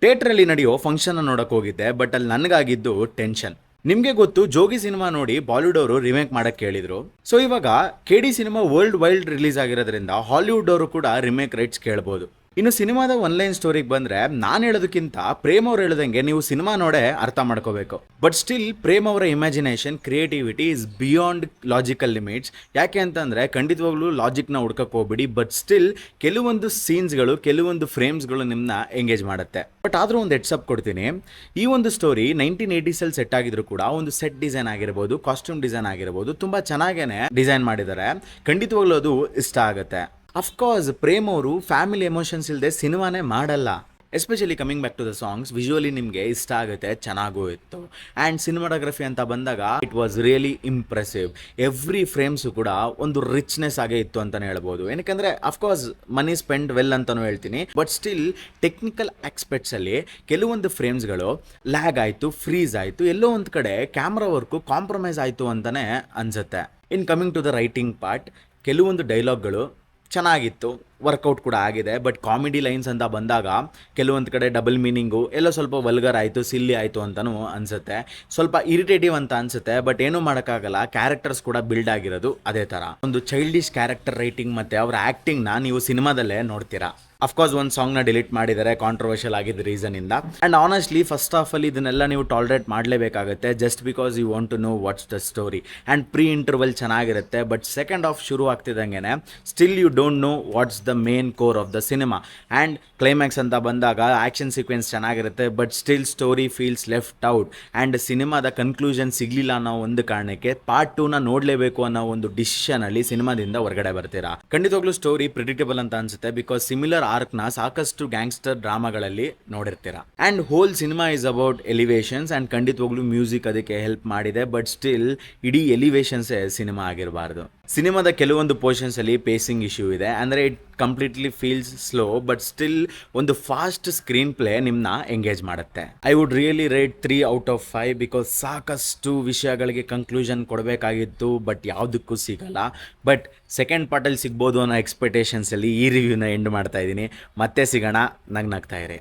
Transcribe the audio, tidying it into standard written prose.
ಥಿಯೇಟ್ರಲ್ಲಿ ನಡೆಯೋ ಫಂಕ್ಷನ್ ನೋಡಕ್ ಹೋಗಿದ್ದೆ, ಬಟ್ ಅಲ್ಲಿ ನನಗಾಗಿದ್ದು ಟೆನ್ಷನ್. ನಿಮಗೆ ಗೊತ್ತು, ಜೋಗಿ ಸಿನಿಮಾ ನೋಡಿ ಬಾಲಿವುಡ್ ಅವರು ರಿಮೇಕ್ ಮಾಡಕ್ ಕೇಳಿದ್ರು. ಸೊ ಇವಾಗ ಕೆಡಿ ಸಿನಿಮಾ ವರ್ಲ್ಡ್ ವೈಲ್ಡ್ ರಿಲೀಸ್ ಆಗಿರೋದ್ರಿಂದ ಹಾಲಿವುಡ್ ಅವರು ಕೂಡ ರಿಮೇಕ್ ರೈಟ್ಸ್ ಕೇಳಬಹುದು. ಇನ್ನು ಸಿನಿಮಾದ ಒನ್ಲೈನ್ ಸ್ಟೋರಿಗೆ ಬಂದ್ರೆ, ನಾನು ಹೇಳೋದಕ್ಕಿಂತ ಪ್ರೇಮ್ ಅವ್ರು ಹೇಳದಂಗೆ ನೀವು ಸಿನಿಮಾ ನೋಡೇ ಅರ್ಥ ಮಾಡ್ಕೋಬೇಕು. ಬಟ್ ಸ್ಟಿಲ್ ಪ್ರೇಮ್ ಅವರ imagination, creativity is beyond logical limits. ಯಾಕೆ ಅಂತಂದ್ರೆ ಖಂಡಿತವಾಗ್ಲೂ ಲಾಜಿಕ್ನ ಹುಡ್ಕಕ್ ಹೋಗ್ಬಿಡಿ, ಬಟ್ ಸ್ಟಿಲ್ ಕೆಲವೊಂದು ಸೀನ್ಸ್ಗಳು, ಕೆಲವೊಂದು ಫ್ರೇಮ್ಸ್ಗಳು ನಿಮ್ಮನ್ನ ಎಂಗೇಜ್ ಮಾಡುತ್ತೆ. ಬಟ್ ಆದ್ರೂ ಒಂದು ಹೆಡ್ಸಪ್ ಕೊಡ್ತೀನಿ, ಈ ಒಂದು ಸ್ಟೋರಿ 1980s ಸೆಟ್ ಆಗಿದ್ರು ಕೂಡ ಒಂದು ಸೆಟ್ ಡಿಸೈನ್ ಆಗಿರ್ಬೋದು, ಕಾಸ್ಟ್ಯೂಮ್ ಡಿಸೈನ್ ಆಗಿರ್ಬೋದು, ತುಂಬಾ ಚೆನ್ನಾಗೇನೆ ಡಿಸೈನ್ ಮಾಡಿದ್ದಾರೆ. ಖಂಡಿತವಾಗ್ಲೂ ಅದು ಇಷ್ಟ ಆಗುತ್ತೆ. ಅಫ್ಕೋರ್ಸ್ ಪ್ರೇಮ್ ಅವರು ಫ್ಯಾಮಿಲಿ ಎಮೋಷನ್ಸ್ ಇಲ್ಲದೆ ಸಿನಿಮಾನೇ ಮಾಡಲ್ಲ. Especially coming back to the songs, visually ನಿಮಗೆ ಇಷ್ಟ ಆಗುತ್ತೆ, ಚೆನ್ನಾಗೂ ಇತ್ತು. ಆ್ಯಂಡ್ ಸಿನಿಮಾಟೋಗ್ರಫಿ ಅಂತ ಬಂದಾಗ it was really impressive. Every frames ಕೂಡ ಒಂದು ರಿಚ್ನೆಸ್ ಆಗೇ ಇತ್ತು ಅಂತಲೇ ಹೇಳ್ಬೋದು. ಏನಕ್ಕೆ ಅಫ್ಕೋರ್ಸ್ ಮನಿ ಸ್ಪೆಂಡ್ ವೆಲ್ ಅಂತಲೂ ಹೇಳ್ತೀನಿ, ಬಟ್ ಸ್ಟಿಲ್ ಟೆಕ್ನಿಕಲ್ ಆಸ್ಪೆಕ್ಟ್ಸಲ್ಲಿ ಕೆಲವೊಂದು ಫ್ರೇಮ್ಸ್ಗಳು ಲ್ಯಾಗ್ ಆಯಿತು, ಫ್ರೀಸ್ ಆಯಿತು, ಎಲ್ಲೋ ಒಂದು ಕಡೆ ಕ್ಯಾಮ್ರಾ ವರ್ಕು ಕಾಂಪ್ರಮೈಸ್ ಆಯಿತು ಅಂತಲೇ ಅನಿಸುತ್ತೆ. In coming to the writing part, ಕೆಲವೊಂದು ಡೈಲಾಗ್ಗಳು ಚೆನ್ನಾಗಿತ್ತು, ವರ್ಕೌಟ್ ಕೂಡ ಆಗಿದೆ. ಬಟ್ ಕಾಮಿಡಿ ಲೈನ್ಸ್ ಅಂತ ಬಂದಾಗ ಕೆಲವೊಂದು ಕಡೆ ಡಬಲ್ ಮೀನಿಂಗು, ಎಲ್ಲೋ ಸ್ವಲ್ಪ ವಲ್ಗರ್ ಆಯಿತು, ಸಿಲ್ಲಿ ಆಯಿತು ಅಂತಲೂ ಅನಿಸುತ್ತೆ. ಸ್ವಲ್ಪ ಇರಿಟೇಟಿವ್ ಅಂತ ಅನಿಸುತ್ತೆ. ಬಟ್ ಏನೂ ಮಾಡೋಕ್ಕಾಗಲ್ಲ, ಕ್ಯಾರೆಕ್ಟರ್ಸ್ ಕೂಡ ಬಿಲ್ಡ್ ಆಗಿರೋದು ಅದೇ ಥರ. ಒಂದು ಚೈಲ್ಡಿಶ್ ಕ್ಯಾರೆಕ್ಟರ್ ರೈಟಿಂಗ್ ಮತ್ತು ಅವರ ಆ್ಯಕ್ಟಿಂಗ್ನ ನೀವು ಸಿನಿಮಾದಲ್ಲೇ ನೋಡ್ತೀರಾ. ಅಫ್ಕೋರ್ಸ್ ಒಂದು ಸಾಂಗ್ನ ಡಿಲೀಟ್ ಮಾಡಿದ್ದಾರೆ ಕಾಂಟ್ರವರ್ಷಿಯಲ್ ಆಗಿದ್ದ ರೀಸನಿಂದ. ಆ್ಯಂಡ್ ಆನೆಸ್ಟ್ಲಿ ಫಸ್ಟ್ ಹಾಫಲ್ಲಿ ಇದನ್ನೆಲ್ಲ ನೀವು ಟಾಲರೇಟ್ ಮಾಡಲೇಬೇಕಾಗುತ್ತೆ, just because you want to know what's the story. And pre interval ಚೆನ್ನಾಗಿರುತ್ತೆ, ಬಟ್ ಸೆಕೆಂಡ್ ಹಾಫ್ ಶುರು ಆಗ್ತಿದ್ದಂಗೆ still you don't know what's the main core of the cinema. And climax ಅಂತ ಬಂದಾಗ action sequence ಚೆನ್ನಾಗಿರುತ್ತೆ, but still story feels left out. And ಸಿನಿಮಾದ conclusion ಸಿಗಲಿಲ್ಲ ಅನ್ನೋ ಒಂದು ಕಾರಣಕ್ಕೆ ಪಾರ್ಟ್ 2ನ ನೋಡಲೇಬೇಕು ಅನ್ನೋ ಒಂದು ಡಿಸಿಷನಲ್ಲಿ ಸಿನಿಮಾದಿಂದ ಹೊರಗಡೆ ಬರ್ತೀರಾ. ಖಂಡಿತವಾಗ್ಲೂ ಸ್ಟೋರಿ ಪ್ರಿಡಿಕ್ಟಬಲ್ ಅಂತ ಅನ್ಸುತ್ತೆ, ಬಿಕಾಸ್ ಸಿಮಿಲರ್ ಆರ್ಕ್ನ ಸಾಕಷ್ಟು ಗ್ಯಾಂಗ್ಸ್ಟರ್ ಡ್ರಾಮಾಗಳಲ್ಲಿ ನೋಡಿರ್ತೀರಾ. And whole cinema is about elevations. And ಖಂಡಿತವಾಗ್ಲೂ ಮ್ಯೂಸಿಕ್ ಅದಕ್ಕೆ ಹೆಲ್ಪ್ ಮಾಡಿದೆ, ಬಟ್ ಸ್ಟಿಲ್ ಇಡೀ ಎಲಿವೇಶನ್ಸೇ ಸಿನಿಮಾ ಆಗಿರಬಾರ್ದು. ಸಿನಿಮಾದ ಕೆಲವೊಂದು ಪೋರ್ಷನ್ಸಲ್ಲಿ ಪೇಸಿಂಗ್ ಇಶ್ಯೂ ಇದೆ, ಅಂದರೆ it completely feels slow, but still ಒಂದು ಫಾಸ್ಟ್ ಸ್ಕ್ರೀನ್ ಪ್ಲೇ ನಿಮ್ಮನ್ನ ಎಂಗೇಜ್ ಮಾಡುತ್ತೆ. I would really rate 3 out of 5 because ಸಾಕಷ್ಟು ವಿಷಯಗಳಿಗೆ ಕನ್ಕ್ಲೂಷನ್ ಕೊಡಬೇಕಾಗಿತ್ತು, ಬಟ್ ಯಾವುದಕ್ಕೂ ಸಿಗಲ್ಲ. ಬಟ್ ಸೆಕೆಂಡ್ ಪಾರ್ಟಲ್ಲಿ ಸಿಗ್ಬೋದು ಅನ್ನೋ ಎಕ್ಸ್ಪೆಕ್ಟೇಷನ್ಸಲ್ಲಿ ಈ ರಿವ್ಯೂನ ಎಂಡ್ ಮಾಡ್ತಾ ಇದ್ದೀನಿ. ಮತ್ತೆ ಸಿಗೋಣ, ನಗ್ನಾಗ್ತಾ ಇರಿ.